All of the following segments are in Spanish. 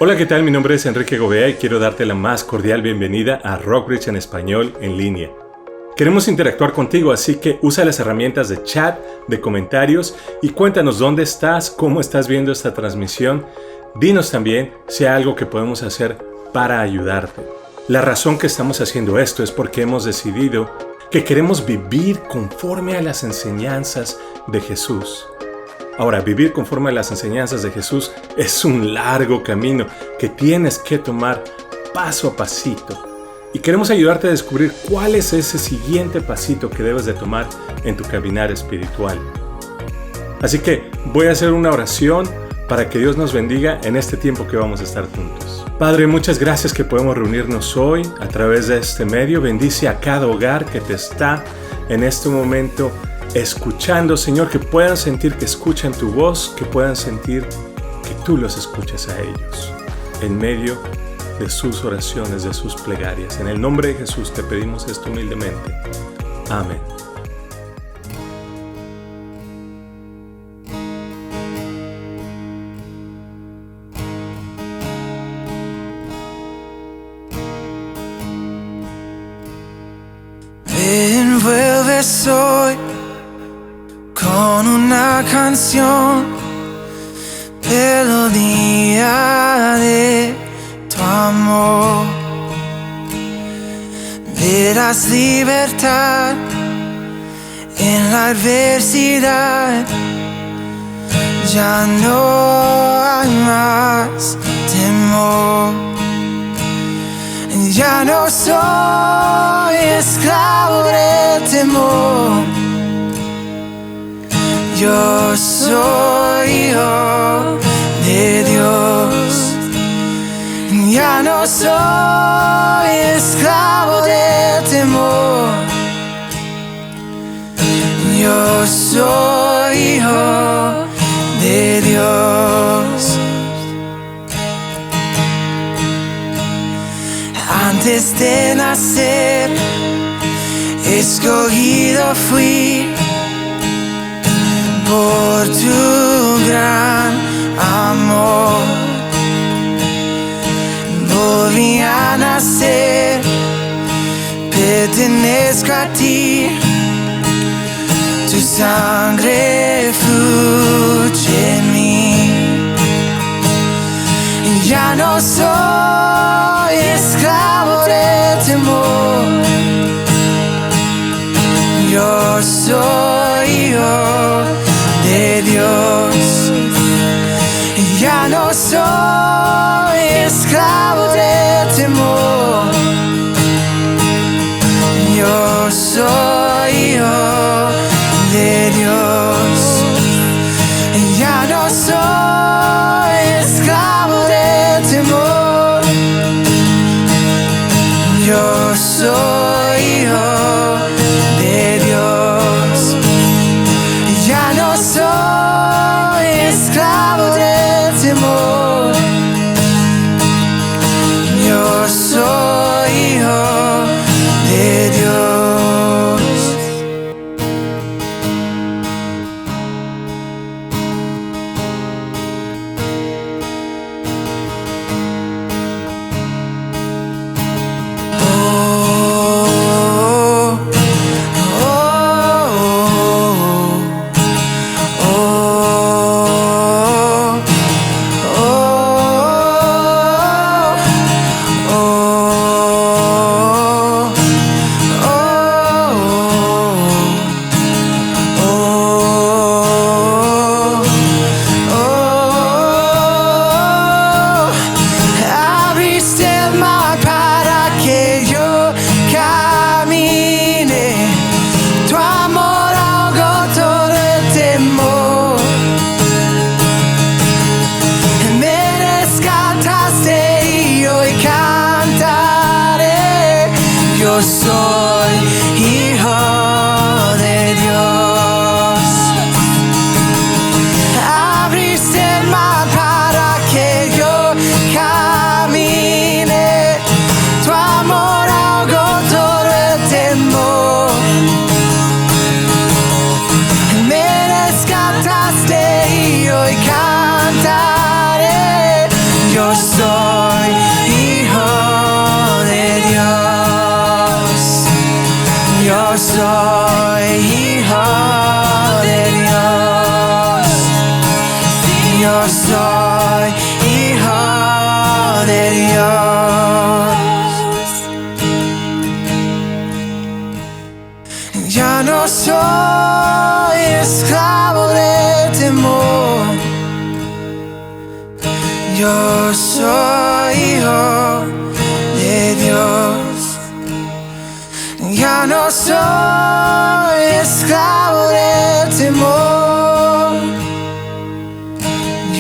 Hola, ¿qué tal? Mi nombre es Enrique Gobea y quiero darte la más cordial bienvenida a Rockbridge en español en línea. Queremos interactuar contigo, así que usa las herramientas de chat, de comentarios y cuéntanos dónde estás, cómo estás viendo esta transmisión. Dinos también si hay algo que podemos hacer para ayudarte. La razón que estamos haciendo esto es porque hemos decidido que queremos vivir conforme a las enseñanzas de Jesús. Ahora, vivir conforme a las enseñanzas de Jesús es un largo camino que tienes que tomar paso a pasito. Y queremos ayudarte a descubrir cuál es ese siguiente pasito que debes de tomar en tu caminar espiritual. Así que voy a hacer una oración para que Dios nos bendiga en este tiempo que vamos a estar juntos. Padre, muchas gracias que podemos reunirnos hoy a través de este medio. Bendice a cada hogar que te está en este momento escuchando, Señor, que puedan sentir que escuchan tu voz, que puedan sentir que tú los escuchas a ellos en medio de sus oraciones, de sus plegarias. En el nombre de Jesús te pedimos esto humildemente. Amén. Me envuelves hoy con una canción, melodía de tu amor. Me das libertad en la adversidad, ya no hay más temor. Ya no soy esclavo del temor. Yo soy hijo de Dios. Ya no soy esclavo del temor. Yo soy hijo de Dios. Antes de nacer, escogido fui por tu gran amor. Volví a nacer, pertenezco a ti. Tu sangre fluye en mí. Ya no soy esclavo del temor. Yo soy hijo de Dios. Ya no soy esclavo del temor. Yo soy hijo de Dios. Ya no soy esclavo del temor. Yo soy hijo de Dios. Ya no soy esclavo del temor. Yo soy hijo de Dios. Yo soy hijo de Dios. Abriste el mar para que yo camine. Tu amor ahogó todo el temor. Me rescataste y hoy cantaré. Yo soy soy esclavo del temor. Yo soy hijo de Dios. Ya no soy esclavo del temor.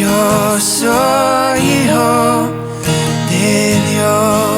Yo soy hijo de Dios.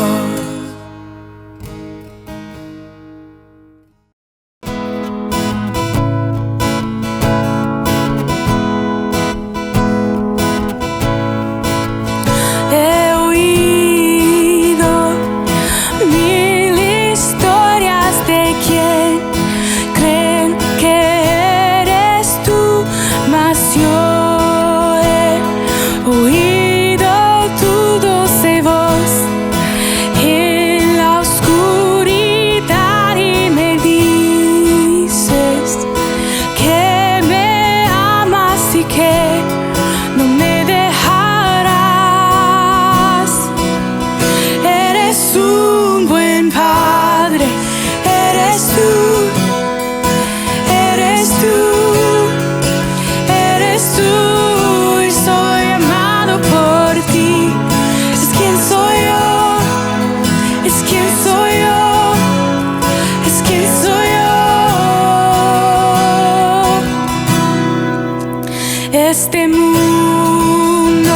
Este mundo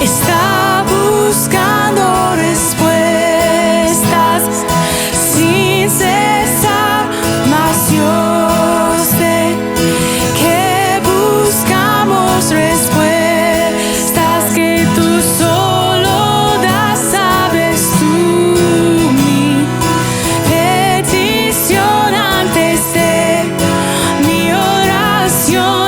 está buscando respuestas sin cesar, mas yo sé que buscamos respuestas que tú solo das. Sabes tú mi petición antes de mi oración.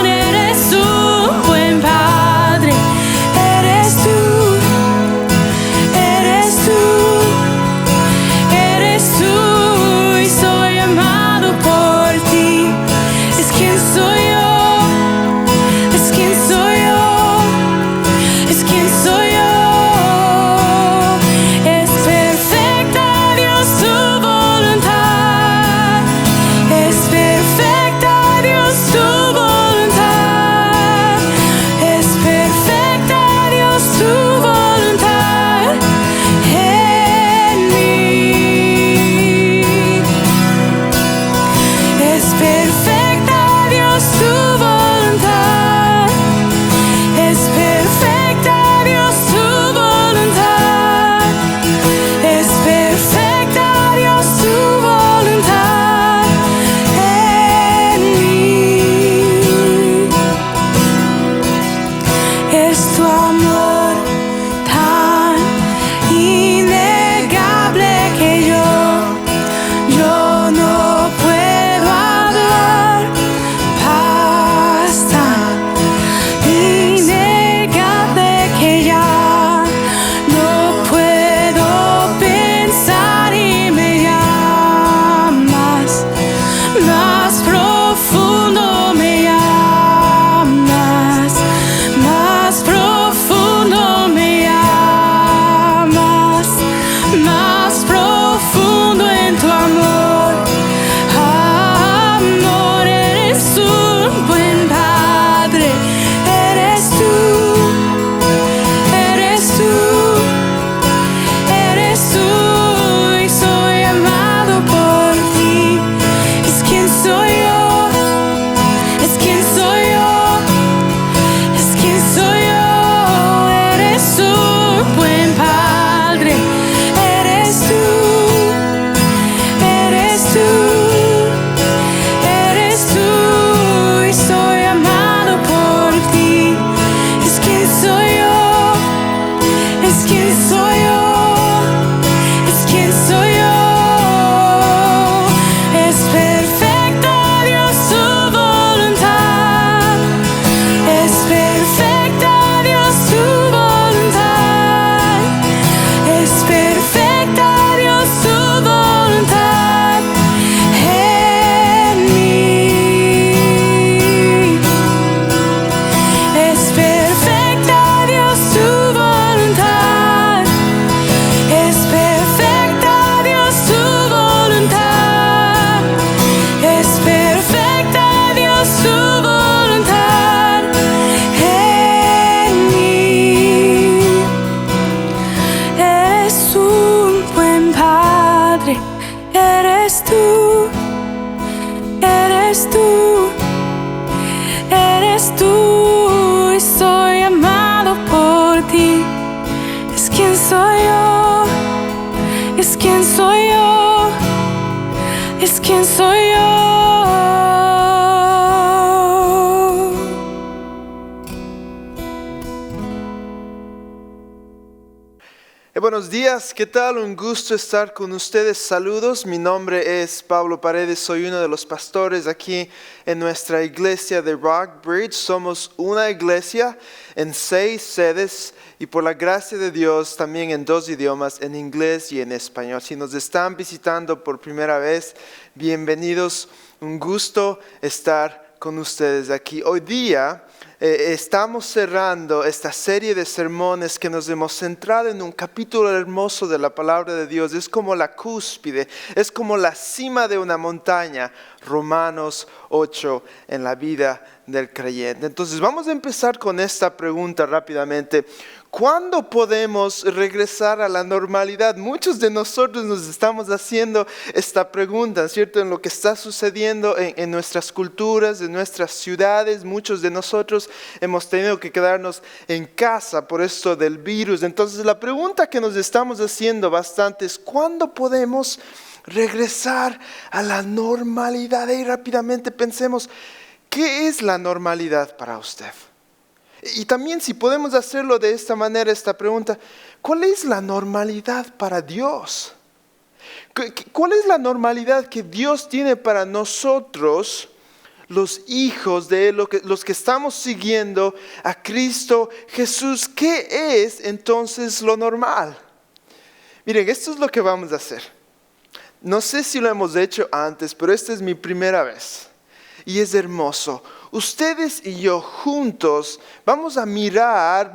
es quien soy yo, es quien soy yo. Buenos días, ¿qué tal? Un gusto estar con ustedes. Saludos, mi nombre es Pablo Paredes, soy uno de los pastores aquí en nuestra iglesia de Rockbridge. Somos una iglesia en 6 sedes y por la gracia de Dios también en 2 idiomas, en inglés y en español. Si nos están visitando por primera vez, bienvenidos, un gusto estar con ustedes aquí. Hoy día estamos cerrando esta serie de sermones que nos hemos centrado en un capítulo hermoso de la palabra de Dios. Es como la cúspide, es como la cima de una montaña, Romanos 8 en la vida del creyente. Entonces vamos a empezar con esta pregunta rápidamente. ¿Cuándo podemos regresar a la normalidad? Muchos de nosotros nos estamos haciendo esta pregunta, ¿cierto? En lo que está sucediendo en nuestras culturas, en nuestras ciudades. Muchos de nosotros hemos tenido que quedarnos en casa por esto del virus. Entonces la pregunta que nos estamos haciendo bastante es ¿cuándo podemos regresar a la normalidad? Y rápidamente pensemos, ¿qué es la normalidad para usted? Y también si podemos hacerlo de esta manera, esta pregunta, ¿cuál es la normalidad para Dios? ¿Cuál es la normalidad que Dios tiene para nosotros, los hijos de Él, los que estamos siguiendo a Cristo Jesús? ¿Qué es entonces lo normal? Miren, esto es lo que vamos a hacer. No sé si lo hemos hecho antes, pero esta es mi primera vez. Y es hermoso. Ustedes y yo juntos vamos a mirar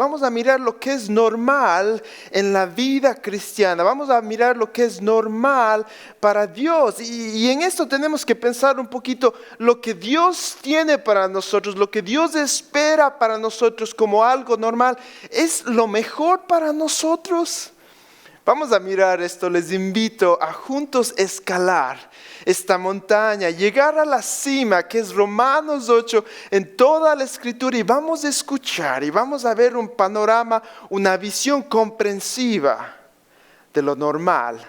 lo que es normal en la vida cristiana. Vamos a mirar lo que es normal para Dios. Y en esto tenemos que pensar un poquito lo que Dios tiene para nosotros, lo que Dios espera para nosotros como algo normal. ¿Es lo mejor para nosotros? Vamos a mirar esto, les invito a juntos escalar esta montaña, llegar a la cima que es Romanos 8 en toda la Escritura y vamos a escuchar y vamos a ver un panorama, una visión comprensiva de lo normal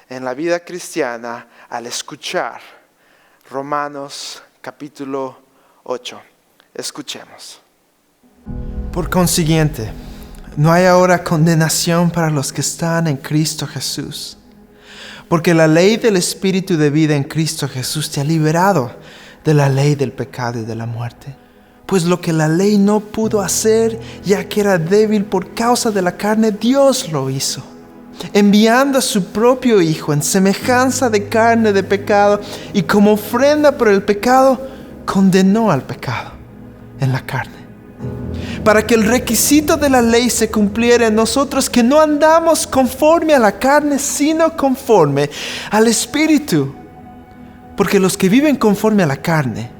en la vida cristiana al escuchar Romanos capítulo 8. Escuchemos. Por consiguiente, no hay ahora condenación para los que están en Cristo Jesús, porque la ley del Espíritu de vida en Cristo Jesús te ha liberado de la ley del pecado y de la muerte. Pues lo que la ley no pudo hacer, ya que era débil por causa de la carne, Dios lo hizo, enviando a su propio Hijo en semejanza de carne de pecado, y como ofrenda por el pecado, condenó al pecado en la carne, para que el requisito de la ley se cumpliera en nosotros, que no andamos conforme a la carne, sino conforme al Espíritu. Porque los que viven conforme a la carne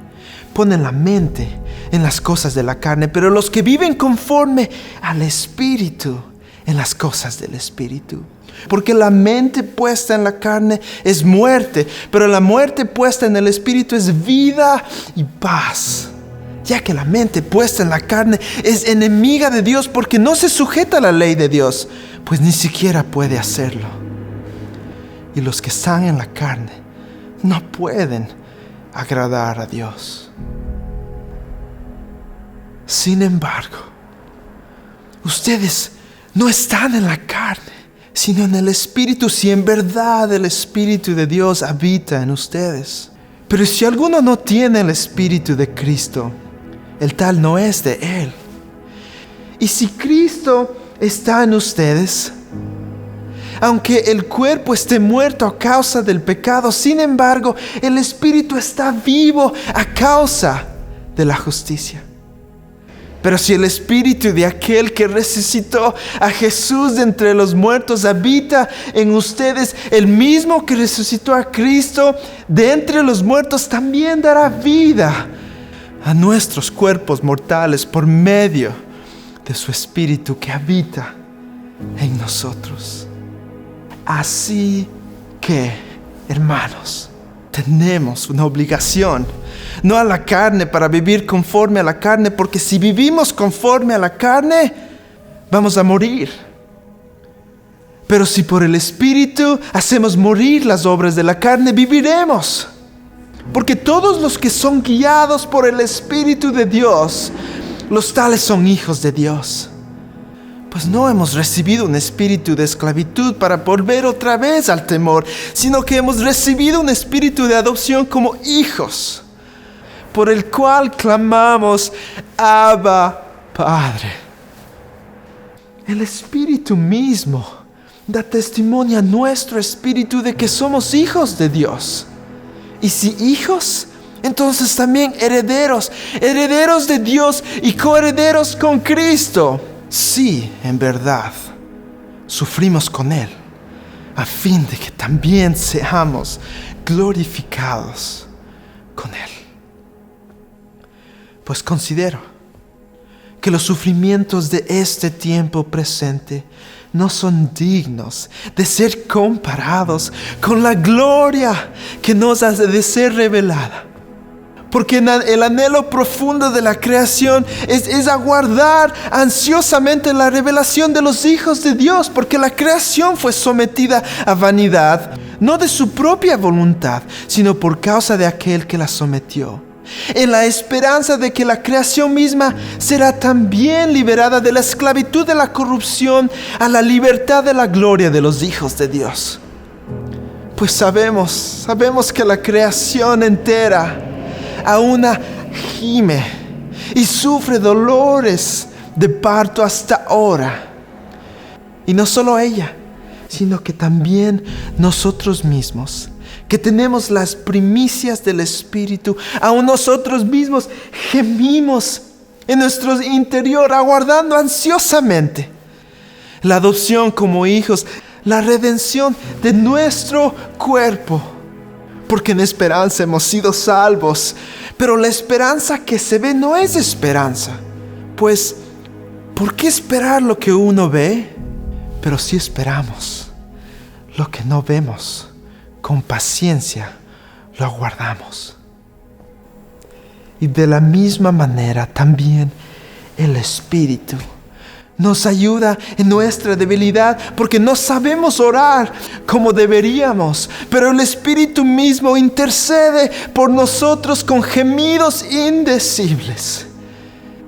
ponen la mente en las cosas de la carne, pero los que viven conforme al Espíritu, en las cosas del Espíritu. Porque la mente puesta en la carne es muerte, pero la muerte puesta en el Espíritu es vida y paz. Ya que la mente puesta en la carne es enemiga de Dios, porque no se sujeta a la ley de Dios, pues ni siquiera puede hacerlo. Y los que están en la carne no pueden agradar a Dios. Sin embargo, ustedes no están en la carne, sino en el Espíritu, si en verdad el Espíritu de Dios habita en ustedes. Pero si alguno no tiene el Espíritu de Cristo, el tal no es de Él. Y si Cristo está en ustedes, aunque el cuerpo esté muerto a causa del pecado, sin embargo, el Espíritu está vivo a causa de la justicia. Pero si el Espíritu de aquel que resucitó a Jesús de entre los muertos habita en ustedes, el mismo que resucitó a Cristo de entre los muertos también dará vida a nuestros cuerpos mortales por medio de su Espíritu que habita en nosotros. Así que, hermanos, tenemos una obligación, no a la carne para vivir conforme a la carne, porque si vivimos conforme a la carne, vamos a morir. Pero si por el Espíritu hacemos morir las obras de la carne, viviremos. Porque todos los que son guiados por el Espíritu de Dios, los tales son hijos de Dios. Pues no hemos recibido un espíritu de esclavitud para volver otra vez al temor, sino que hemos recibido un espíritu de adopción como hijos, por el cual clamamos, Abba, Padre. El Espíritu mismo da testimonio a nuestro espíritu de que somos hijos de Dios. Y si hijos, entonces también herederos, herederos de Dios y coherederos con Cristo. Sí, en verdad, sufrimos con Él, a fin de que también seamos glorificados con Él. Pues considero que los sufrimientos de este tiempo presente no son dignos de ser comparados con la gloria que nos ha de ser revelada. Porque el anhelo profundo de la creación es aguardar ansiosamente la revelación de los hijos de Dios. Porque la creación fue sometida a vanidad, no de su propia voluntad, sino por causa de aquel que la sometió. En la esperanza de que la creación misma será también liberada de la esclavitud de la corrupción a la libertad de la gloria de los hijos de Dios. Pues sabemos que la creación entera aún gime y sufre dolores de parto hasta ahora. Y no solo ella, sino que también nosotros mismos, que tenemos las primicias del Espíritu, aún nosotros mismos gemimos en nuestro interior, aguardando ansiosamente la adopción como hijos, la redención de nuestro cuerpo. Porque en esperanza hemos sido salvos. Pero la esperanza que se ve no es esperanza. Pues, ¿por qué esperar lo que uno ve? Pero si esperamos lo que no vemos, con paciencia lo aguardamos. Y de la misma manera también el Espíritu nos ayuda en nuestra debilidad, porque no sabemos orar como deberíamos, pero el Espíritu mismo intercede por nosotros con gemidos indecibles.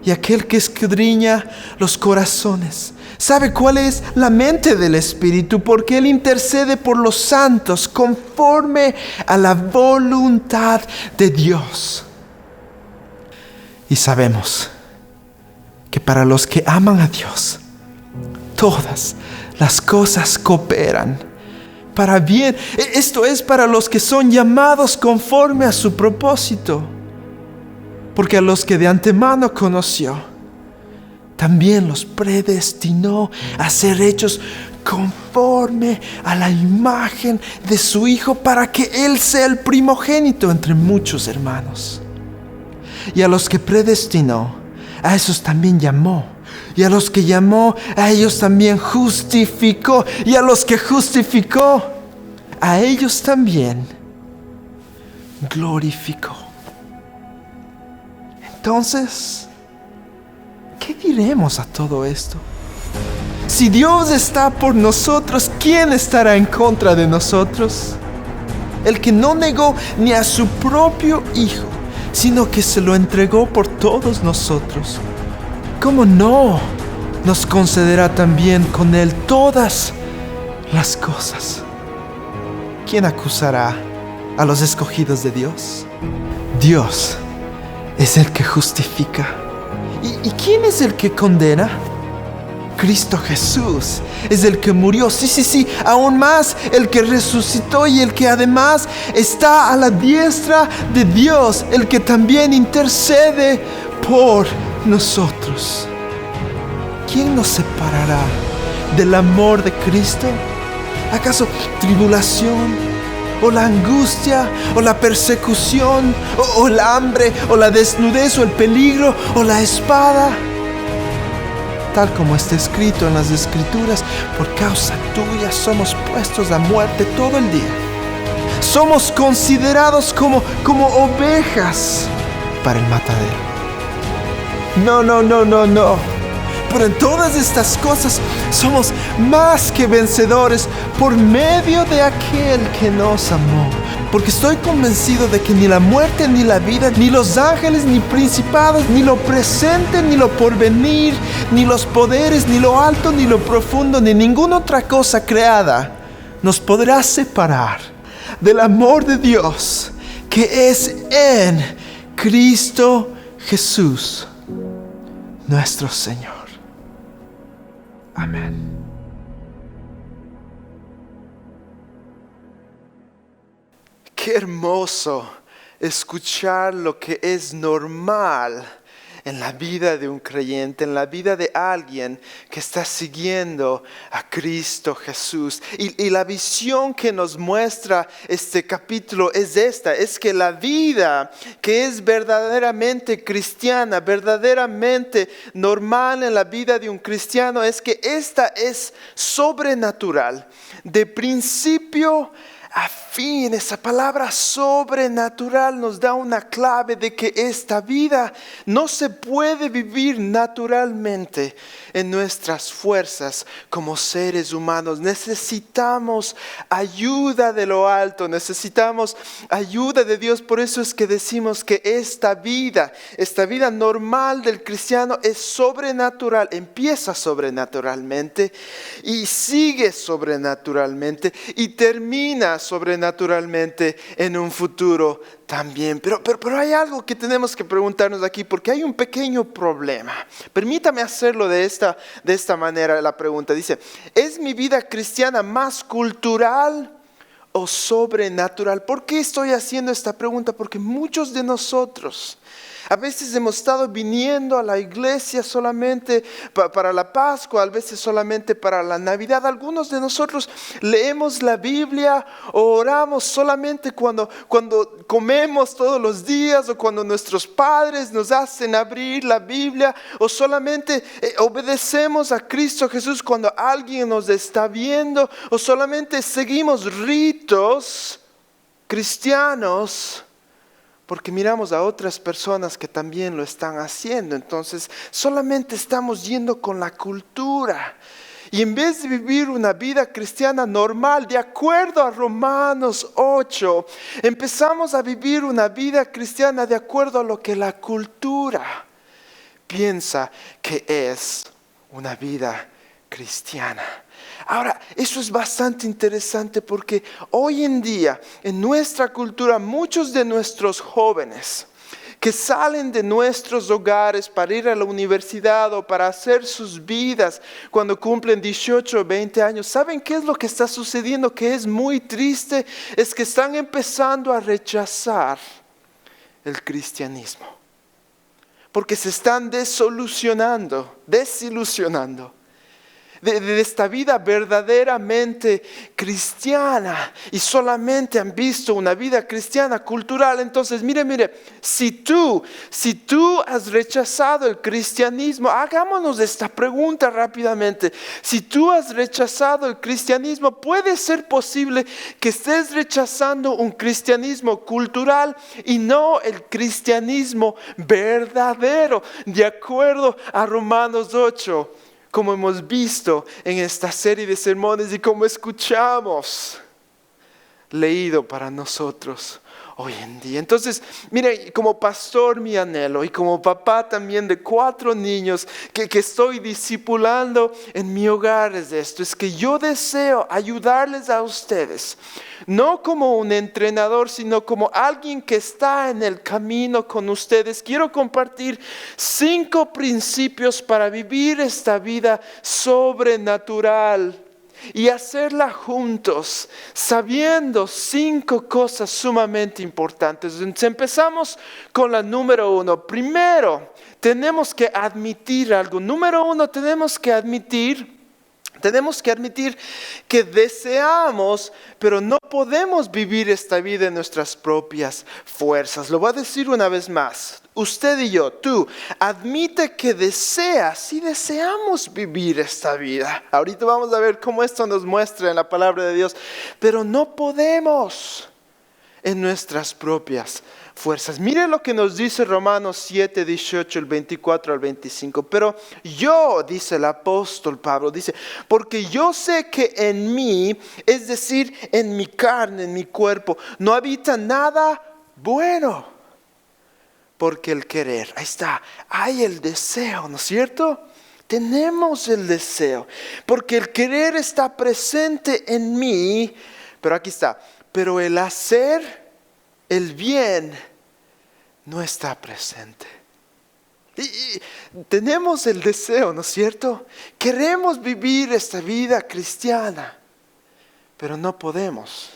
Y aquel que escudriña los corazones sabe cuál es la mente del Espíritu, porque Él intercede por los santos conforme a la voluntad de Dios. Y sabemos que para los que aman a Dios, todas las cosas cooperan para bien. Esto es para los que son llamados conforme a su propósito. Porque a los que de antemano conoció, también los predestinó a ser hechos conforme a la imagen de su Hijo, para que Él sea el primogénito entre muchos hermanos. Y a los que predestinó, a esos también llamó. Y a los que llamó, a ellos también justificó. Y a los que justificó, a ellos también glorificó. Entonces, ¿qué diremos a todo esto? Si Dios está por nosotros, ¿quién estará en contra de nosotros? El que no negó ni a su propio Hijo, sino que se lo entregó por todos nosotros, ¿cómo no nos concederá también con Él todas las cosas? ¿Quién acusará a los escogidos de Dios? Dios es el que justifica. ¿Y quién es el que condena? Cristo Jesús es el que murió, sí, aún más el que resucitó, y el que además está a la diestra de Dios, el que también intercede por nosotros. ¿Quién nos separará del amor de Cristo? ¿Acaso tribulación, o la angustia, o la persecución, o el hambre, o la desnudez, o el peligro, o la espada? Tal como está escrito en las Escrituras, por causa tuya somos puestos a muerte todo el día. Somos considerados como ovejas para el matadero. No. Pero en todas estas cosas somos más que vencedores por medio de aquel que nos amó. Porque estoy convencido de que ni la muerte, ni la vida, ni los ángeles, ni principados, ni lo presente, ni lo porvenir, ni los poderes, ni lo alto, ni lo profundo, ni ninguna otra cosa creada nos podrá separar del amor de Dios que es en Cristo Jesús, nuestro Señor. Amén. Qué hermoso escuchar lo que es normal en la vida de un creyente, en la vida de alguien que está siguiendo a Cristo Jesús. Y la visión que nos muestra este capítulo es esta, es que la vida que es verdaderamente cristiana, verdaderamente normal en la vida de un cristiano, es que esta es sobrenatural, de principio a fin. Esa palabra sobrenatural nos da una clave de que esta vida no se puede vivir naturalmente en nuestras fuerzas como seres humanos. Necesitamos ayuda de lo alto, necesitamos ayuda de Dios. Por eso es que decimos que esta vida normal del cristiano es sobrenatural, empieza sobrenaturalmente y sigue sobrenaturalmente y termina sobrenaturalmente en un futuro también. Pero hay algo que tenemos que preguntarnos aquí, porque hay un pequeño problema. Permítame hacerlo de esta manera la pregunta. Dice, ¿es mi vida cristiana más cultural o sobrenatural? ¿Por qué estoy haciendo esta pregunta? Porque muchos de nosotros a veces hemos estado viniendo a la iglesia solamente para la Pascua, a veces solamente para la Navidad. Algunos de nosotros leemos la Biblia o oramos solamente cuando comemos todos los días, o cuando nuestros padres nos hacen abrir la Biblia, o solamente obedecemos a Cristo Jesús cuando alguien nos está viendo, o solamente seguimos ritos cristianos porque miramos a otras personas que también lo están haciendo. Entonces solamente estamos yendo con la cultura. Y en vez de vivir una vida cristiana normal, de acuerdo a Romanos 8, empezamos a vivir una vida cristiana de acuerdo a lo que la cultura piensa que es una vida cristiana. Ahora, eso es bastante interesante porque hoy en día, en nuestra cultura, muchos de nuestros jóvenes que salen de nuestros hogares para ir a la universidad o para hacer sus vidas cuando cumplen 18 o 20 años, ¿saben qué es lo que está sucediendo? Que es muy triste, es que están empezando a rechazar el cristianismo, porque se están desilusionando de esta vida verdaderamente cristiana y solamente han visto una vida cristiana cultural. Entonces mire, si tú has rechazado el cristianismo, hagámonos esta pregunta rápidamente. Si tú has rechazado el cristianismo, ¿puede ser posible que estés rechazando un cristianismo cultural y no el cristianismo verdadero, de acuerdo a Romanos 8? Como hemos visto en esta serie de sermones y como escuchamos leído para nosotros hoy en día. Entonces, mire, como pastor mi anhelo y como papá también de 4 niños que estoy discipulando en mi hogar es esto, es que yo deseo ayudarles a ustedes, no como un entrenador, sino como alguien que está en el camino con ustedes. Quiero compartir 5 principios para vivir esta vida sobrenatural y hacerla juntos, sabiendo 5 cosas sumamente importantes. Entonces empezamos con la número 1. Primero, tenemos que admitir algo. Número 1, tenemos que admitir que deseamos, pero no podemos vivir esta vida en nuestras propias fuerzas. Lo voy a decir una vez más. Usted y yo, tú, admite que deseas, sí deseamos vivir esta vida. Ahorita vamos a ver cómo esto nos muestra en la palabra de Dios, pero no podemos en nuestras propias fuerzas. Mire lo que nos dice Romanos 7, 18, el 24 al 25. Pero yo, dice el apóstol Pablo, dice, porque yo sé que en mí, es decir, en mi carne, en mi cuerpo, no habita nada bueno. Porque el querer, ahí está, hay el deseo, ¿no es cierto? Tenemos el deseo, porque el querer está presente en mí, pero aquí está, pero el hacer el bien no está presente. Y tenemos el deseo, ¿no es cierto? Queremos vivir esta vida cristiana, pero no podemos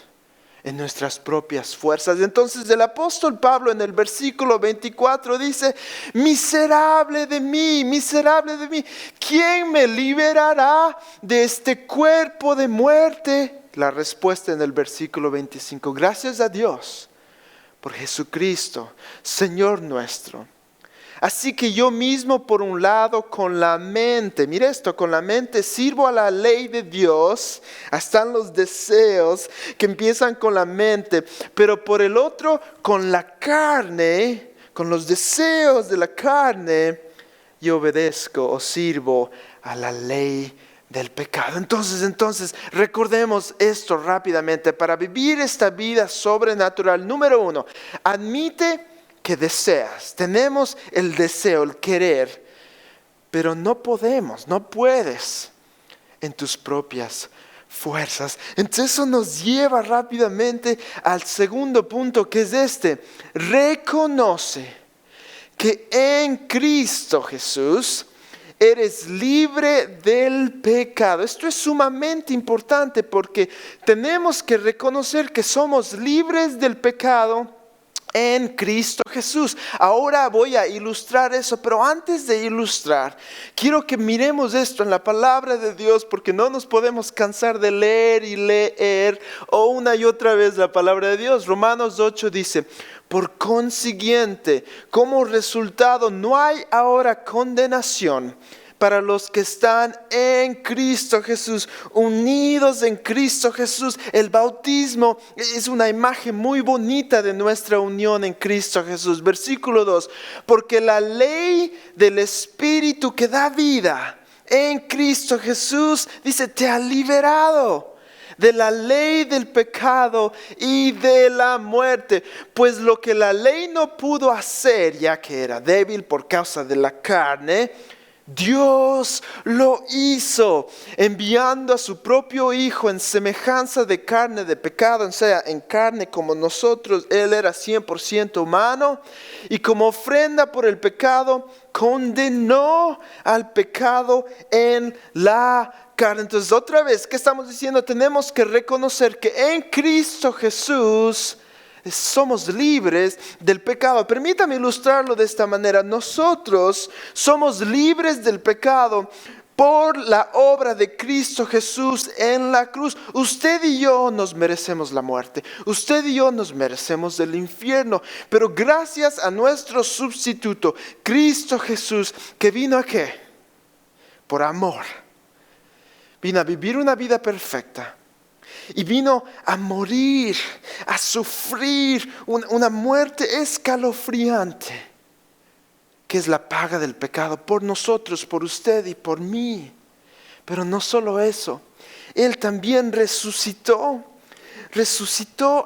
en nuestras propias fuerzas. Entonces el apóstol Pablo en el versículo 24 dice, miserable de mí, ¿quién me liberará de este cuerpo de muerte? La respuesta en el versículo 25, gracias a Dios por Jesucristo, Señor nuestro. Así que yo mismo por un lado con la mente, mire esto, con la mente sirvo a la ley de Dios, están los deseos que empiezan con la mente, pero por el otro con la carne, con los deseos de la carne, yo obedezco o sirvo a la ley del pecado. Entonces, recordemos esto rápidamente. Para vivir esta vida sobrenatural, número 1, admite que deseas. Tenemos el deseo, el querer, pero no puedes en tus propias fuerzas. Entonces eso nos lleva rápidamente al segundo punto, que es este. Reconoce que en Cristo Jesús eres libre del pecado. Esto es sumamente importante porque tenemos que reconocer que somos libres del pecado en Cristo Jesús. Ahora voy a ilustrar eso, pero antes de ilustrar, quiero que miremos esto en la palabra de Dios, porque no nos podemos cansar de leer y leer una y otra vez la palabra de Dios. Romanos 8 dice, por consiguiente, como resultado, no hay ahora condenación para los que están en Cristo Jesús, unidos en Cristo Jesús. El bautismo es una imagen muy bonita de nuestra unión en Cristo Jesús. Versículo 2, porque la ley del Espíritu que da vida en Cristo Jesús, dice, te ha liberado de la ley del pecado y de la muerte. Pues lo que la ley no pudo hacer, ya que era débil por causa de la carne, Dios lo hizo, enviando a su propio Hijo en semejanza de carne de pecado, o sea, en carne como nosotros. Él era 100% humano, y como ofrenda por el pecado, condenó al pecado en la carne. Entonces, otra vez, ¿qué estamos diciendo? Tenemos que reconocer que en Cristo Jesús somos libres del pecado. Permítame ilustrarlo de esta manera. Nosotros somos libres del pecado por la obra de Cristo Jesús en la cruz. Usted y yo nos merecemos la muerte. Usted y yo nos merecemos el infierno. Pero gracias a nuestro sustituto, Cristo Jesús, que vino ¿a qué? Por amor. Vino a vivir una vida perfecta. Y vino a morir, a sufrir una muerte escalofriante, que es la paga del pecado por nosotros, por usted y por mí. Pero no solo eso, Él también resucitó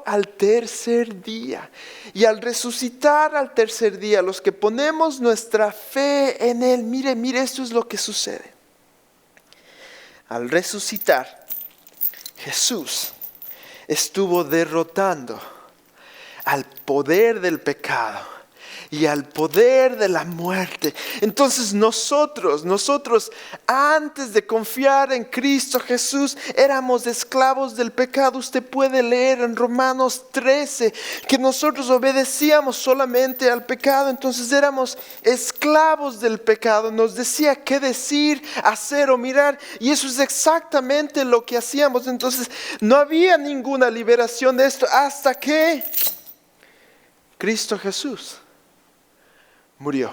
al tercer día. Y al resucitar al tercer día, los que ponemos nuestra fe en Él, mire, esto es lo que sucede. Al resucitar, Jesús estuvo derrotando al poder del pecado y al poder de la muerte. Entonces nosotros antes de confiar en Cristo Jesús éramos esclavos del pecado. Usted puede leer en Romanos 13 que nosotros obedecíamos solamente al pecado. Entonces éramos esclavos del pecado. Nos decía qué decir, hacer o mirar, y eso es exactamente lo que hacíamos. Entonces no había ninguna liberación de esto hasta que Cristo Jesús murió.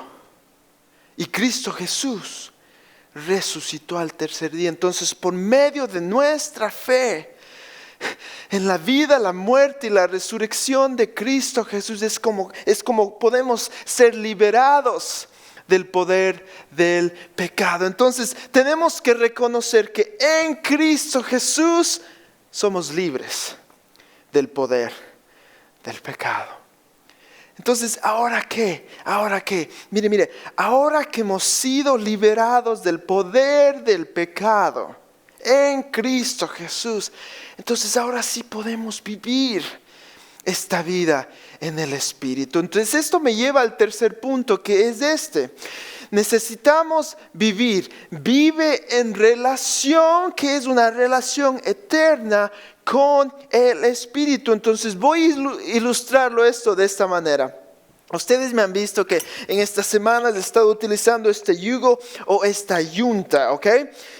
Y Cristo Jesús resucitó al tercer día. Entonces, por medio de nuestra fe, En la vida, la muerte y la resurrección de Cristo Jesús es como podemos ser liberados del poder del pecado. Entonces tenemos que reconocer que en Cristo Jesús somos libres del poder del pecado. Entonces, ¿ahora qué? ¿Ahora qué? Mire, ahora que hemos sido liberados del poder del pecado en Cristo Jesús, entonces ahora sí podemos vivir esta vida en el Espíritu. Entonces esto me lleva al tercer punto, que es este. Necesitamos vive en relación, que es una relación eterna con el Espíritu. Entonces voy a ilustrarlo esto de esta manera. Ustedes me han visto que en estas semanas he estado utilizando este yugo o esta yunta, ¿ok?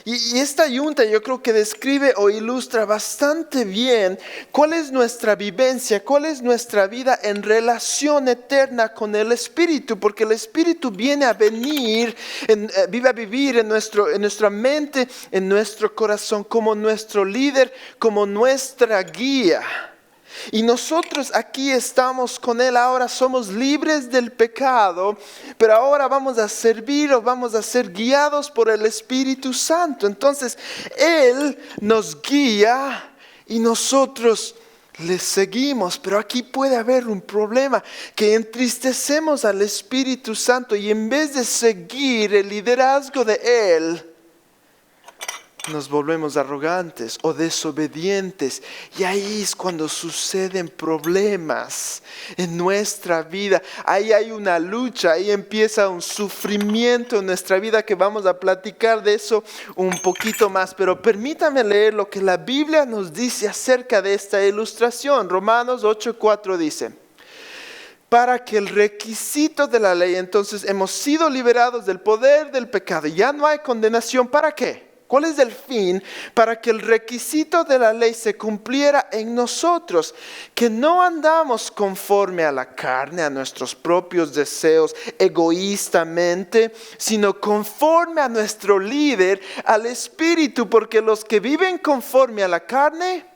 Y esta yunta yo creo que describe o ilustra bastante bien cuál es nuestra vivencia, cuál es nuestra vida en relación eterna con el Espíritu, porque el Espíritu viene a vivir en nuestra mente, en nuestro corazón, como nuestro líder, como nuestra guía. Y nosotros aquí estamos con Él, ahora somos libres del pecado, pero ahora vamos a servir o vamos a ser guiados por el Espíritu Santo. Entonces Él nos guía y nosotros le seguimos, pero aquí puede haber un problema, que entristecemos al Espíritu Santo y en vez de seguir el liderazgo de Él, nos volvemos arrogantes o desobedientes, y ahí es cuando suceden problemas en nuestra vida. Ahí hay una lucha, ahí empieza un sufrimiento en nuestra vida, que vamos a platicar de eso un poquito más. Pero permítame leer lo que la Biblia nos dice acerca de esta ilustración. Romanos 8:4 dice: para que el requisito de la ley, entonces hemos sido liberados del poder del pecado, ya no hay condenación. ¿Para qué? ¿Cuál es el fin? Para que el requisito de la ley se cumpliera en nosotros, que no andamos conforme a la carne, a nuestros propios deseos egoístamente, sino conforme a nuestro líder, al Espíritu, porque los que viven conforme a la carne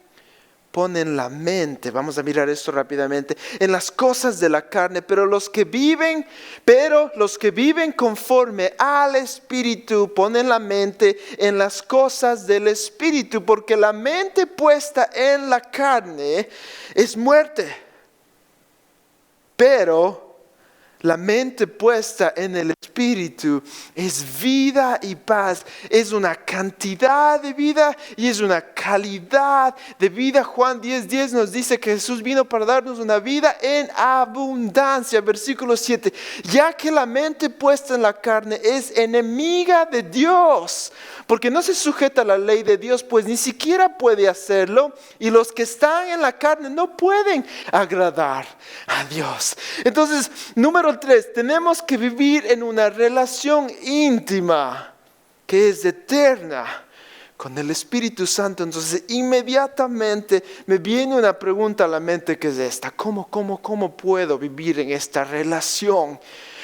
ponen la mente, vamos a mirar esto rápidamente, en las cosas de la carne, pero los que viven conforme al Espíritu ponen la mente en las cosas del Espíritu, porque la mente puesta en la carne es muerte, pero la mente puesta en el Espíritu es vida y paz. Es una cantidad de vida y es una calidad de vida. Juan 10:10 nos dice que Jesús vino para darnos una vida en abundancia. Versículo 7. Ya que la mente puesta en la carne es enemiga de Dios, porque no se sujeta a la ley de Dios, pues ni siquiera puede hacerlo. Y los que están en la carne no pueden agradar a Dios. Entonces, número 3, tenemos que vivir en una relación íntima que es eterna con el Espíritu Santo. Entonces inmediatamente me viene una pregunta a la mente, que es esta: ¿Cómo puedo vivir en esta relación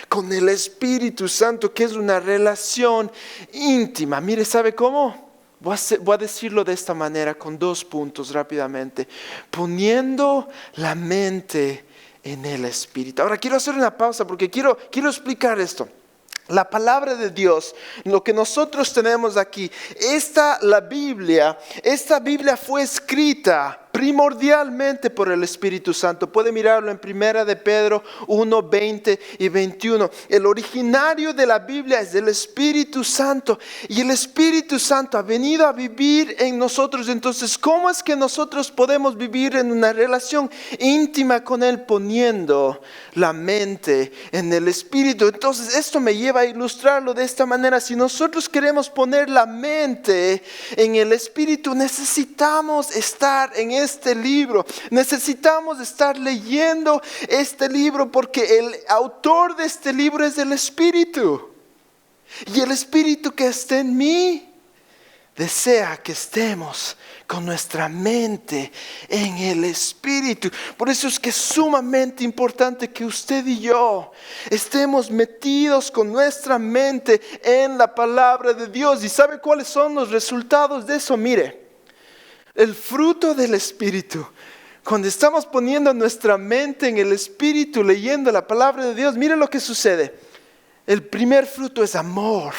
con el Espíritu Santo, que es una relación íntima? Mire, ¿sabe cómo? Voy a decirlo de esta manera, con 2 puntos rápidamente. Poniendo la mente en el Espíritu. Ahora quiero hacer una pausa porque quiero explicar esto. La palabra de Dios, lo que nosotros tenemos aquí, esta Biblia fue escrita primordialmente por el Espíritu Santo. Puede mirarlo en 1 de Pedro 1:20 y 21. El originario de la Biblia es el Espíritu Santo, y el Espíritu Santo ha venido a vivir en nosotros. Entonces, ¿cómo es que nosotros podemos vivir en una relación íntima con Él? Poniendo la mente en el Espíritu. Entonces, esto me lleva a ilustrarlo de esta manera. Si nosotros queremos poner la mente en el Espíritu, necesitamos estar en este libro, necesitamos estar leyendo este libro, porque el autor de este libro es el Espíritu, y el Espíritu que está en mí desea que estemos con nuestra mente en el Espíritu. Por eso es que es sumamente importante que usted y yo estemos metidos con nuestra mente en la palabra de Dios. ¿Y sabe cuáles son los resultados de eso? Mire, El fruto del Espíritu. Cuando estamos poniendo nuestra mente en el Espíritu, leyendo la palabra de Dios, miren lo que sucede. El primer fruto es amor.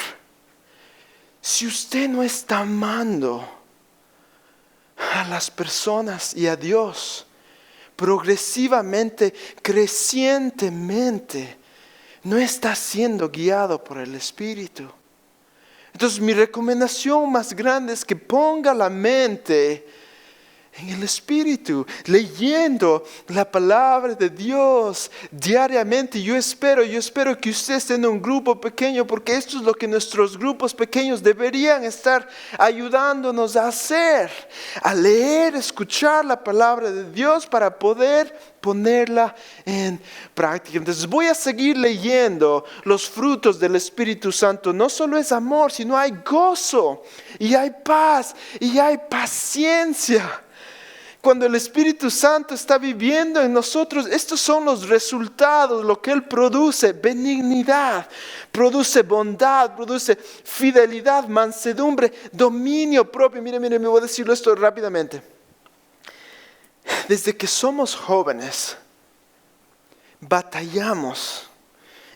Si usted no está amando a las personas y a Dios, progresivamente, crecientemente, no está siendo guiado por el Espíritu. Entonces mi recomendación más grande es que ponga la mente en el Espíritu, leyendo la palabra de Dios diariamente. Yo espero que usted esté en un grupo pequeño, porque esto es lo que nuestros grupos pequeños deberían estar ayudándonos a hacer, a leer, escuchar la palabra de Dios para poder ponerla en práctica. Entonces voy a seguir leyendo los frutos del Espíritu Santo. No solo es amor, sino hay gozo, y hay paz, y hay paciencia. Cuando el Espíritu Santo está viviendo en nosotros, estos son los resultados, lo que Él produce: benignidad, produce bondad, produce fidelidad, mansedumbre, dominio propio. Mire, me voy a decirlo esto rápidamente. Desde que somos jóvenes, batallamos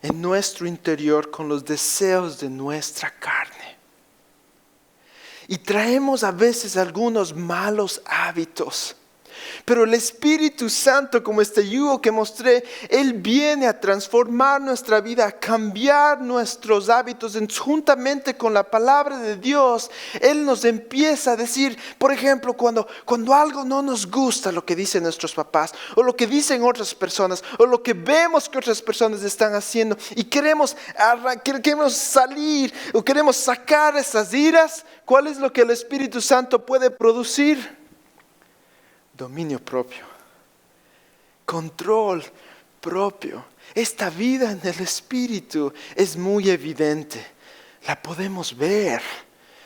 en nuestro interior con los deseos de nuestra carne. Y traemos a veces algunos malos hábitos. Pero el Espíritu Santo, como este yugo que mostré, Él viene a transformar nuestra vida, a cambiar nuestros hábitos. Juntamente con la palabra de Dios, Él nos empieza a decir, por ejemplo, cuando algo no nos gusta, lo que dicen nuestros papás, o lo que dicen otras personas, o lo que vemos que otras personas están haciendo, y queremos salir, o queremos sacar esas iras, ¿cuál es lo que el Espíritu Santo puede producir? Dominio propio, control propio. Esta vida en el Espíritu es muy evidente. La podemos ver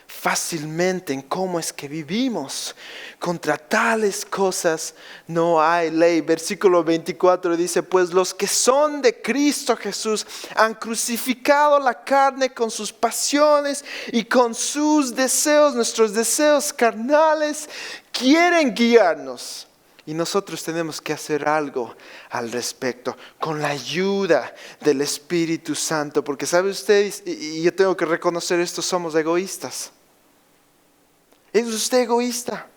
fácilmente en cómo es que vivimos. Contra tales cosas no hay ley. Versículo 24 dice: pues los que son de Cristo Jesús han crucificado la carne con sus pasiones y con sus deseos. Nuestros deseos carnales quieren guiarnos, y nosotros tenemos que hacer algo al respecto con la ayuda del Espíritu Santo, porque sabe usted, y yo tengo que reconocer esto, somos egoístas. ¿Es usted egoísta?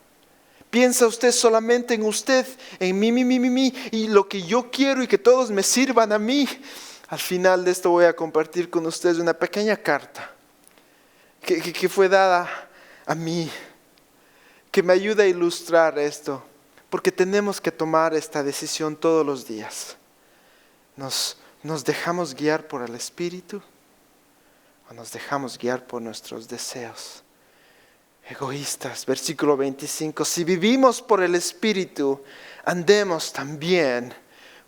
¿Piensa usted solamente en usted, en mí, y lo que yo quiero y que todos me sirvan a mí? Al final de esto voy a compartir con ustedes una pequeña carta que fue dada a mí, que me ayuda a ilustrar esto, porque tenemos que tomar esta decisión todos los días. ¿Nos dejamos guiar por el Espíritu o nos dejamos guiar por nuestros deseos egoístas? Versículo 25: si vivimos por el Espíritu, andemos también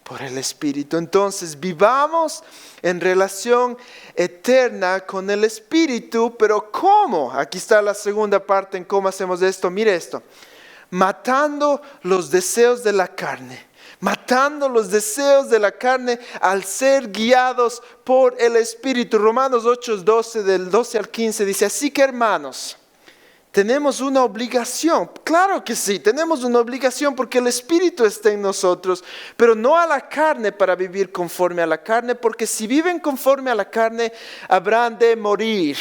por el Espíritu. Entonces vivamos en relación eterna con el Espíritu. Pero ¿cómo? Aquí está la segunda parte en cómo hacemos esto. Mire esto: matando los deseos de la carne. Matando los deseos de la carne al ser guiados por el Espíritu. Romanos 8:12, del 12 al 15 dice: así que, hermanos, tenemos una obligación. Claro que sí, tenemos una obligación, porque el Espíritu está en nosotros, pero no a la carne para vivir conforme a la carne, porque si viven conforme a la carne habrán de morir.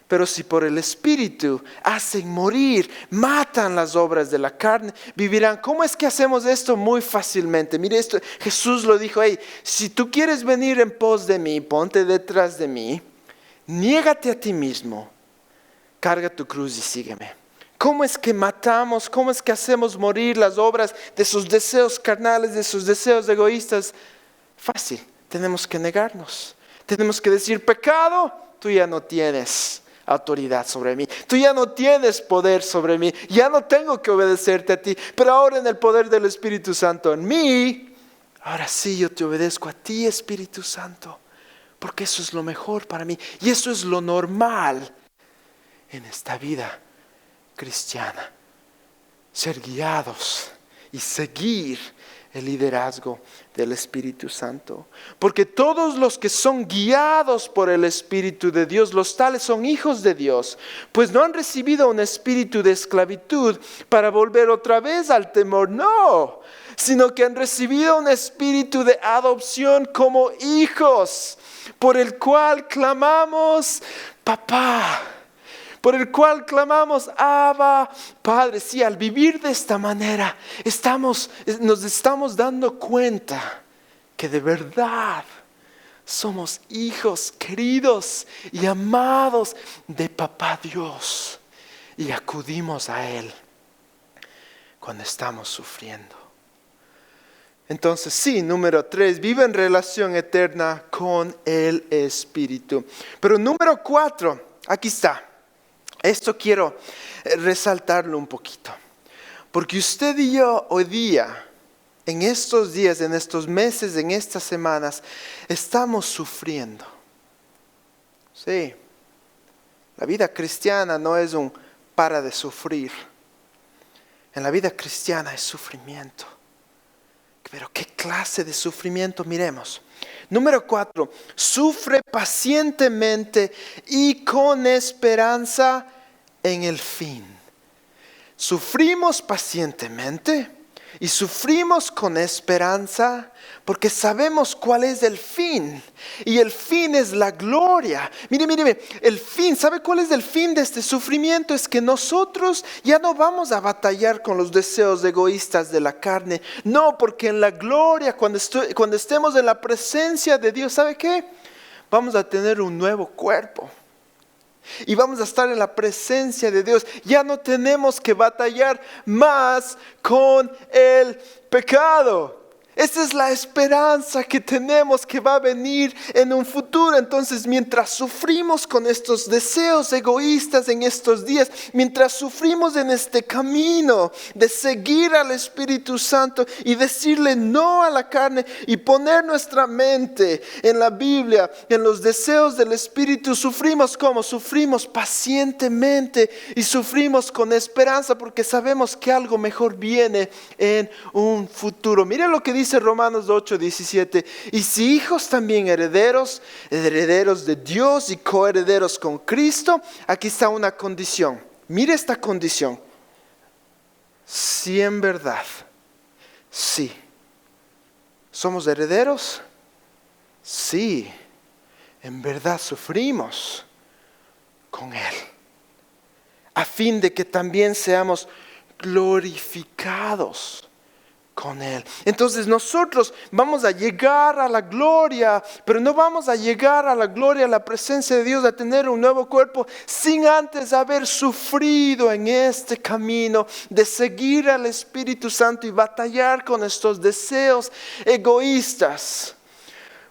Pero si por el Espíritu hacen morir, matan las obras de la carne, vivirán. ¿Cómo es que hacemos esto? Muy fácilmente. Mire esto, Jesús lo dijo: hey, si tú quieres venir en pos de mí, ponte detrás de mí, niégate a ti mismo, carga tu cruz y sígueme. ¿Cómo es que matamos? ¿Cómo es que hacemos morir las obras de sus deseos carnales, de sus deseos egoístas? Fácil, tenemos que negarnos. Tenemos que decir: pecado, tú ya no tienes autoridad sobre mí, tú ya no tienes poder sobre mí, ya no tengo que obedecerte a ti, pero ahora en el poder del Espíritu Santo en mí, ahora sí yo te obedezco a ti, Espíritu Santo, porque eso es lo mejor para mí, y eso es lo normal en esta vida cristiana. Ser guiados y seguir el liderazgo del Espíritu Santo. Porque todos los que son guiados por el Espíritu de Dios, los tales son hijos de Dios, pues no han recibido un espíritu de esclavitud para volver otra vez al temor, no, sino que han recibido un espíritu de adopción como hijos, por el cual clamamos, papá. Por el cual clamamos, Abba, Padre. Sí, al vivir de esta manera, nos estamos dando cuenta que de verdad somos hijos queridos y amados de Papá Dios. Y acudimos a Él cuando estamos sufriendo. Entonces, sí, número 3, vive en relación eterna con el Espíritu. Pero número 4, aquí está. Esto quiero resaltarlo un poquito, porque usted y yo hoy día, en estos días, en estos meses, en estas semanas, estamos sufriendo. Sí, la vida cristiana no es un para de sufrir. En la vida cristiana es sufrimiento. Pero ¿qué clase de sufrimiento? Miremos. Número 4, sufre pacientemente y con esperanza en el fin. Sufrimos pacientemente y sufrimos con esperanza porque sabemos cuál es el fin. Y el fin es la gloria. Mire, el fin, ¿sabe cuál es el fin de este sufrimiento? Es que nosotros ya no vamos a batallar con los deseos egoístas de la carne. No, porque en la gloria, cuando estemos en la presencia de Dios, ¿sabe qué? Vamos a tener un nuevo cuerpo. Y vamos a estar en la presencia de Dios. Ya no tenemos que batallar más con el pecado. Esa es la esperanza que tenemos que va a venir en un futuro. Entonces, mientras sufrimos con estos deseos egoístas en estos días, mientras sufrimos en este camino de seguir al Espíritu Santo y decirle no a la carne y poner nuestra mente en la Biblia, en los deseos del Espíritu, sufrimos como sufrimos pacientemente y sufrimos con esperanza porque sabemos que algo mejor viene en un futuro. Mire lo que dice Romanos 8:17, y si hijos también herederos de Dios y coherederos con Cristo. Aquí está una condición. Mire esta condición. Si en verdad, sí, somos herederos, sí, en verdad sufrimos con Él, a fin de que también seamos glorificados con Él. Entonces nosotros vamos a llegar a la gloria, pero no vamos a llegar a la gloria, a la presencia de Dios, a tener un nuevo cuerpo sin antes haber sufrido en este camino de seguir al Espíritu Santo y batallar con estos deseos egoístas.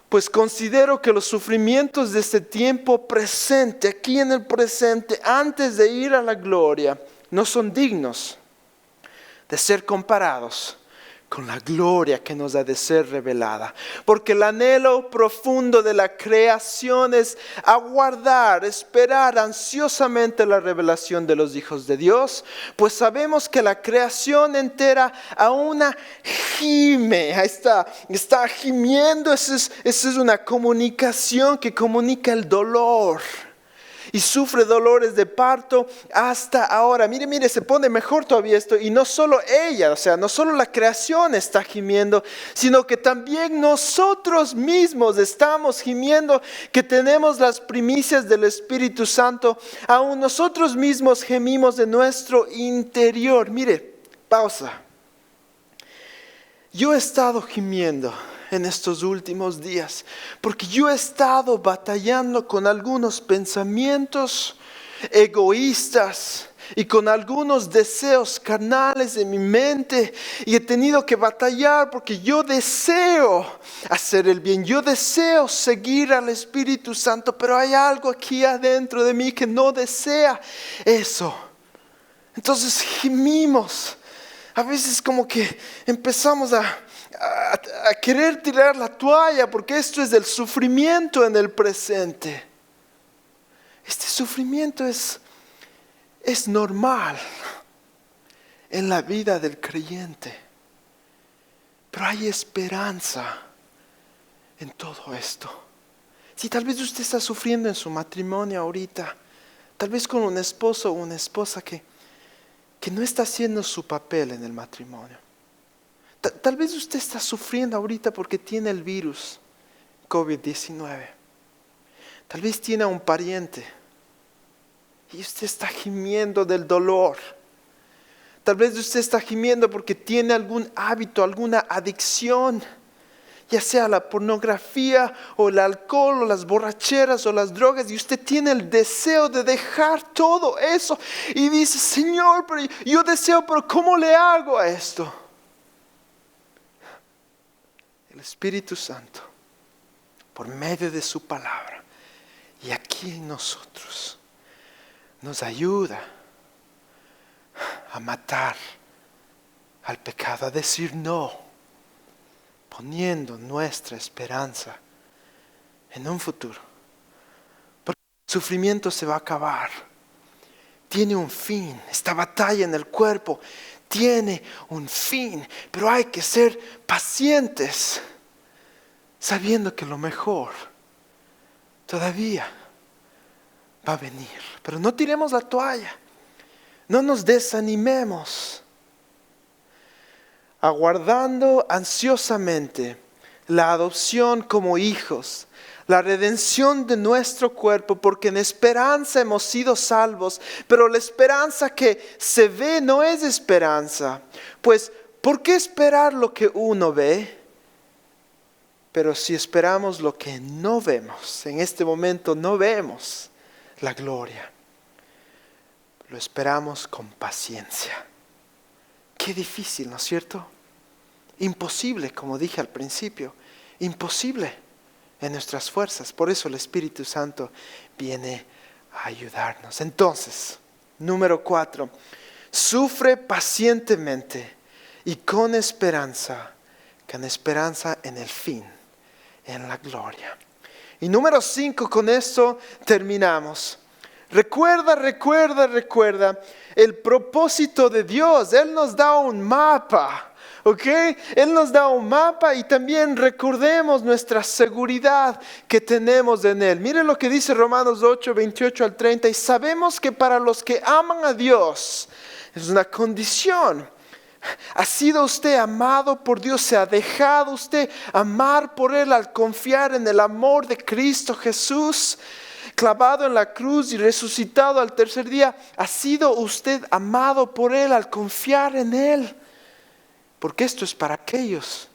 Pues considero que los sufrimientos de este tiempo presente, aquí en el presente, antes de ir a la gloria, no son dignos de ser comparados con la gloria que nos ha de ser revelada. Porque el anhelo profundo de la creación es aguardar, esperar ansiosamente la revelación de los hijos de Dios, pues sabemos que la creación entera aún gime. Ahí está gimiendo. Esa es una comunicación que comunica el dolor. Y sufre dolores de parto hasta ahora. Mire, se pone mejor todavía esto. Y no solo ella, o sea, no solo la creación está gimiendo, sino que también nosotros mismos estamos gimiendo, que tenemos las primicias del Espíritu Santo. Aún nosotros mismos gemimos de nuestro interior. Mire, pausa. Yo he estado gimiendo en estos últimos días, porque yo he estado batallando con algunos pensamientos egoístas y con algunos deseos carnales en mi mente, y he tenido que batallar porque yo deseo hacer el bien, yo deseo seguir al Espíritu Santo, pero hay algo aquí adentro de mí que no desea eso. Entonces gemimos. A veces como que empezamos a querer tirar la toalla, porque esto es del sufrimiento en el presente. Este sufrimiento es normal en la vida del creyente. Pero hay esperanza en todo esto. Si tal vez usted está sufriendo en su matrimonio ahorita, tal vez con un esposo o una esposa que no está haciendo su papel en el matrimonio. Tal vez usted está sufriendo ahorita porque tiene el virus COVID-19. Tal vez tiene a un pariente y usted está gimiendo del dolor. Tal vez usted está gimiendo porque tiene algún hábito, alguna adicción, ya sea la pornografía o el alcohol o las borracheras o las drogas, y usted tiene el deseo de dejar todo eso y dice: Señor, pero yo deseo, pero ¿cómo le hago a esto? El Espíritu Santo, por medio de su palabra y aquí en nosotros, nos ayuda a matar al pecado, a decir no, poniendo nuestra esperanza en un futuro. Porque el sufrimiento se va a acabar. Tiene un fin. Esta batalla en el cuerpo tiene un fin. Pero hay que ser pacientes, sabiendo que lo mejor todavía va a venir. Pero no tiremos la toalla. No nos desanimemos. Aguardando ansiosamente la adopción como hijos, la redención de nuestro cuerpo, porque en esperanza hemos sido salvos. Pero la esperanza que se ve no es esperanza. Pues, ¿por qué esperar lo que uno ve? Pero si esperamos lo que no vemos, en este momento no vemos la gloria, lo esperamos con paciencia. Qué difícil, ¿no es cierto? Imposible, como dije al principio, imposible en nuestras fuerzas. Por eso el Espíritu Santo viene a ayudarnos. Entonces, número 4, sufre pacientemente y con esperanza en el fin, en la gloria. Y número 5, con esto terminamos. Recuerda el propósito de Dios. Él nos da un mapa, ¿ok? Él nos da un mapa y también recordemos nuestra seguridad que tenemos en Él. Miren lo que dice Romanos 8, 28 al 30. Y sabemos que para los que aman a Dios, es una condición. ¿Ha sido usted amado por Dios? ¿Se ha dejado usted amar por Él al confiar en el amor de Cristo Jesús? Clavado en la cruz y resucitado al tercer día, ¿ha sido usted amado por Él al confiar en Él? Porque esto es para aquellos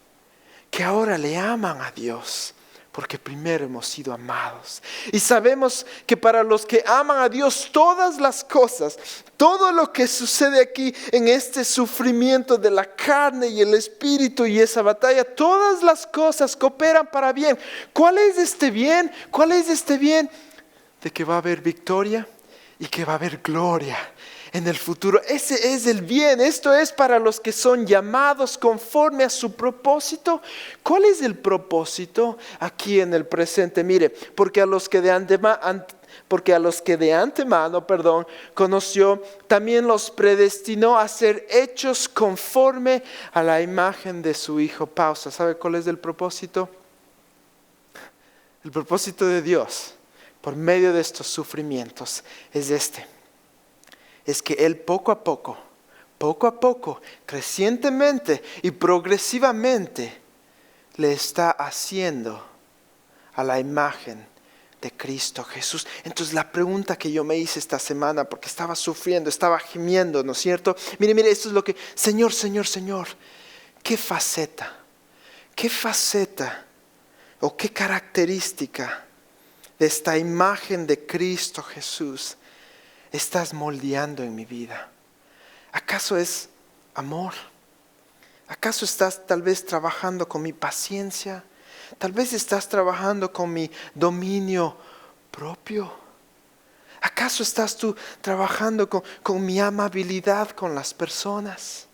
que ahora le aman a Dios, porque primero hemos sido amados. Y sabemos que para los que aman a Dios, todas las cosas, todo lo que sucede aquí en este sufrimiento de la carne y el espíritu y esa batalla, todas las cosas cooperan para bien. ¿Cuál es este bien? ¿Cuál es este bien? De que va a haber victoria y que va a haber gloria en el futuro. Ese es el bien. Esto es para los que son llamados conforme a su propósito. ¿Cuál es el propósito aquí en el presente? Mire, porque a los que de antemano conoció, también los predestinó a ser hechos conforme a la imagen de su Hijo. Pausa. ¿Sabe cuál es el propósito? El propósito de Dios por medio de estos sufrimientos es es que Él poco a poco, crecientemente y progresivamente le está haciendo a la imagen de Cristo Jesús. Entonces la pregunta que yo me hice esta semana, porque estaba sufriendo, estaba gimiendo, ¿no es cierto? Mire, esto es lo que, Señor, ¿qué faceta o qué característica de esta imagen de Cristo Jesús estás moldeando en mi vida? ¿Acaso es amor? ¿Acaso estás tal vez trabajando con mi paciencia? Tal vez estás trabajando con mi dominio propio. ¿Acaso estás tú trabajando con mi amabilidad con las personas?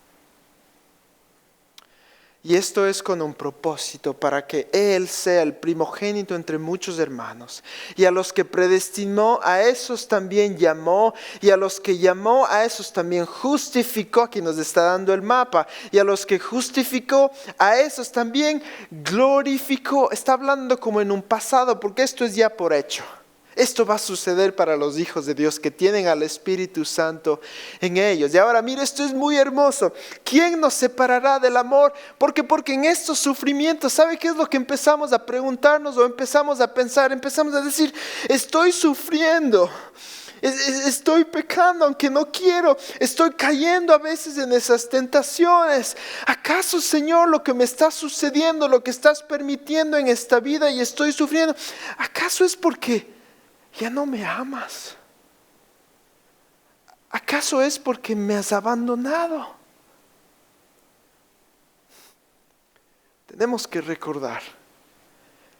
Y esto es con un propósito, para que Él sea el primogénito entre muchos hermanos. Y a los que predestinó, a esos también llamó. Y a los que llamó, a esos también justificó. Aquí nos está dando el mapa. Y a los que justificó, a esos también glorificó. Está hablando como en un pasado, porque esto es ya por hecho. Esto va a suceder para los hijos de Dios que tienen al Espíritu Santo en ellos. Y ahora mire, esto es muy hermoso. ¿Quién nos separará del amor? Porque en estos sufrimientos, ¿sabe qué es lo que empezamos a preguntarnos o empezamos a pensar? Empezamos a decir, estoy sufriendo. Estoy pecando aunque no quiero. Estoy cayendo a veces en esas tentaciones. ¿Acaso, Señor, lo que me está sucediendo, lo que estás permitiendo en esta vida y estoy sufriendo, acaso es porque ya no me amas? ¿Acaso es porque me has abandonado? Tenemos que recordar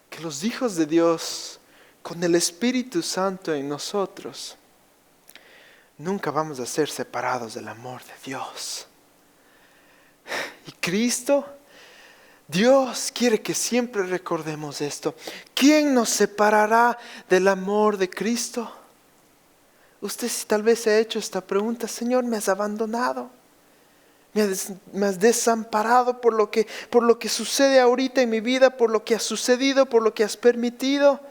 que los hijos de Dios, con el Espíritu Santo en nosotros, nunca vamos a ser separados del amor de Dios. Y Cristo, Dios quiere que siempre recordemos esto. ¿Quién nos separará del amor de Cristo? Usted si tal vez se ha hecho esta pregunta, Señor, ¿me has abandonado? ¿Me has desamparado por lo que sucede ahorita en mi vida, por lo que ha sucedido, por lo que has permitido?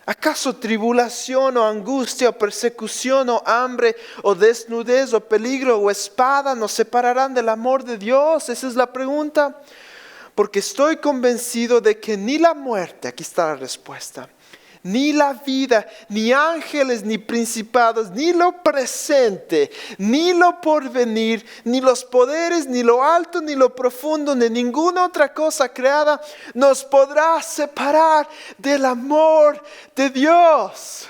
¿Acaso tribulación o angustia o persecución o hambre o desnudez o peligro o espada nos separarán del amor de Dios? Esa es la pregunta. Porque estoy convencido de que ni la muerte, aquí está la respuesta, ni la vida, ni ángeles, ni principados, ni lo presente, ni lo porvenir, ni los poderes, ni lo alto, ni lo profundo, ni ninguna otra cosa creada nos podrá separar del amor de Dios.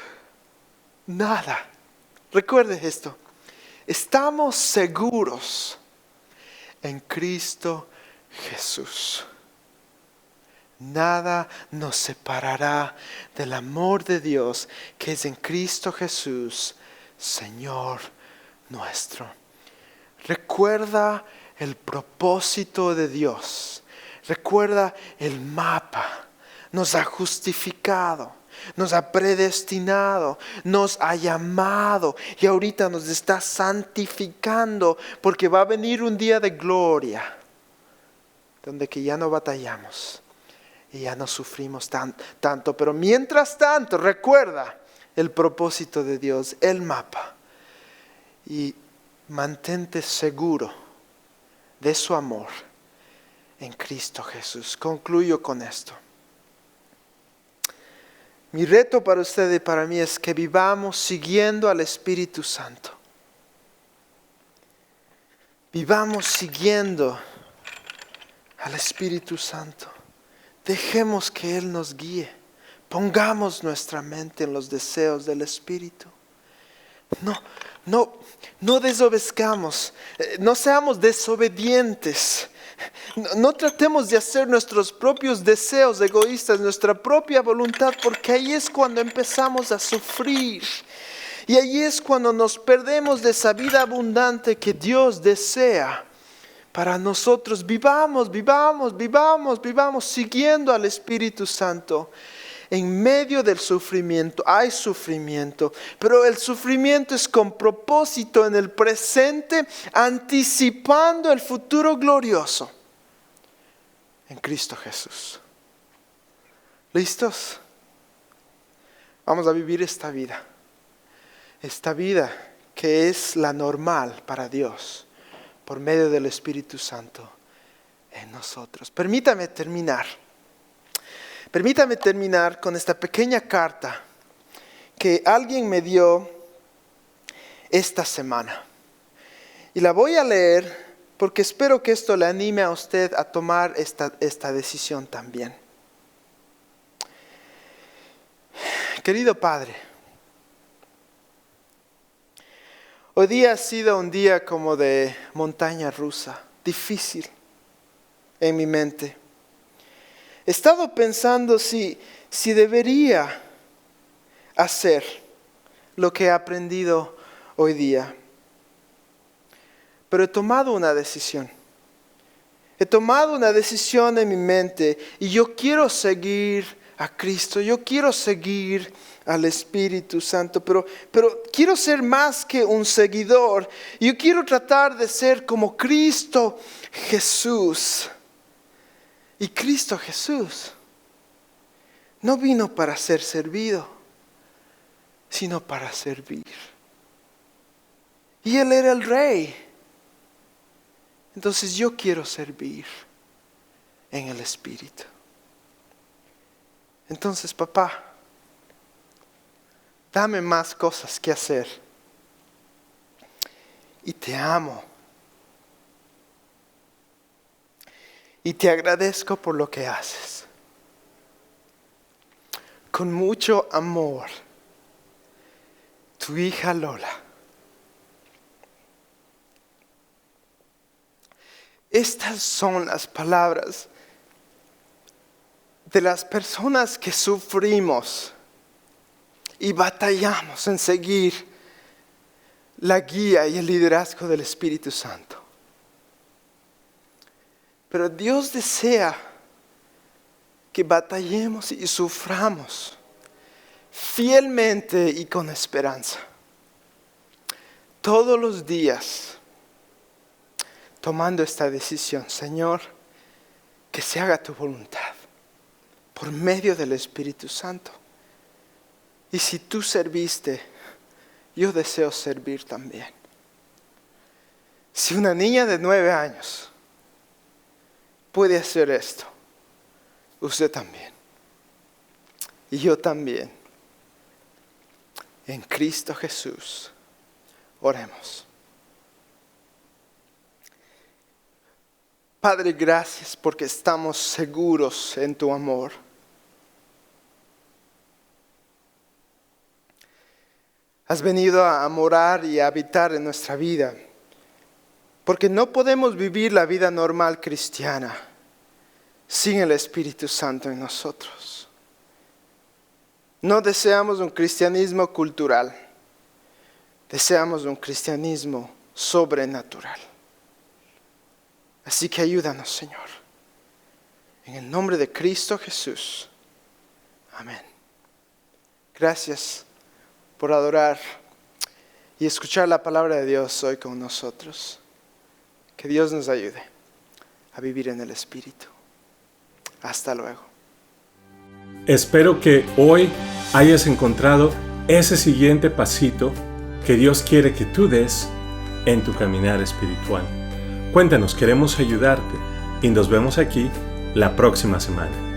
Nada. Recuerde esto. Estamos seguros en Cristo Jesús. Nada nos separará del amor de Dios que es en Cristo Jesús, Señor nuestro. Recuerda el propósito de Dios. Recuerda el mapa. Nos ha justificado, nos ha predestinado, nos ha llamado y ahorita nos está santificando, porque va a venir un día de gloria donde que ya no batallamos y ya no sufrimos tanto. Pero mientras tanto, recuerda el propósito de Dios, el mapa, y mantente seguro de su amor en Cristo Jesús. Concluyo con esto. Mi reto para usted y para mí es que vivamos siguiendo al Espíritu Santo. Vivamos siguiendo al Espíritu Santo. Dejemos que Él nos guíe. Pongamos nuestra mente en los deseos del Espíritu. No desobedezcamos. No seamos desobedientes. No tratemos de hacer nuestros propios deseos egoístas, nuestra propia voluntad, porque ahí es cuando empezamos a sufrir. Y ahí es cuando nos perdemos de esa vida abundante que Dios desea para nosotros. Vivamos siguiendo al Espíritu Santo. En medio del sufrimiento hay sufrimiento, pero el sufrimiento es con propósito en el presente, anticipando el futuro glorioso en Cristo Jesús. ¿Listos? Vamos a vivir esta vida que es la normal para Dios, por medio del Espíritu Santo en nosotros. Permítame terminar con esta pequeña carta que alguien me dio esta semana. Y la voy a leer porque espero que esto le anime a usted a tomar esta decisión también. Querido Padre, hoy día ha sido un día como de montaña rusa, difícil en mi mente. He estado pensando si debería hacer lo que he aprendido hoy día. Pero he tomado una decisión. He tomado una decisión en mi mente y yo quiero seguir a Cristo, yo quiero seguir al Espíritu Santo, pero quiero ser más que un seguidor. Yo quiero tratar de ser como Cristo Jesús. Y Cristo Jesús no vino para ser servido, sino para servir. Y Él era el Rey. Entonces yo quiero servir en el Espíritu. Entonces, papá, dame más cosas que hacer. Y te amo. Y te agradezco por lo que haces. Con mucho amor, tu hija Lola. Estas son las palabras de las personas que sufrimos y batallamos en seguir la guía y el liderazgo del Espíritu Santo. Pero Dios desea que batallemos y suframos fielmente y con esperanza. Todos los días, tomando esta decisión, Señor, que se haga tu voluntad por medio del Espíritu Santo. Y si tú serviste, yo deseo servir también. Si una niña de 9 años puede hacer esto, usted también. Y yo también. En Cristo Jesús, oremos. Padre, gracias porque estamos seguros en tu amor. Has venido a morar y a habitar en nuestra vida, porque no podemos vivir la vida normal cristiana sin el Espíritu Santo en nosotros. No deseamos un cristianismo cultural, deseamos un cristianismo sobrenatural. Así que ayúdanos, Señor. En el nombre de Cristo Jesús. Amén. Gracias por adorar y escuchar la palabra de Dios hoy con nosotros. Que Dios nos ayude a vivir en el Espíritu. Hasta luego. Espero que hoy hayas encontrado ese siguiente pasito que Dios quiere que tú des en tu caminar espiritual. Cuéntanos, queremos ayudarte y nos vemos aquí la próxima semana.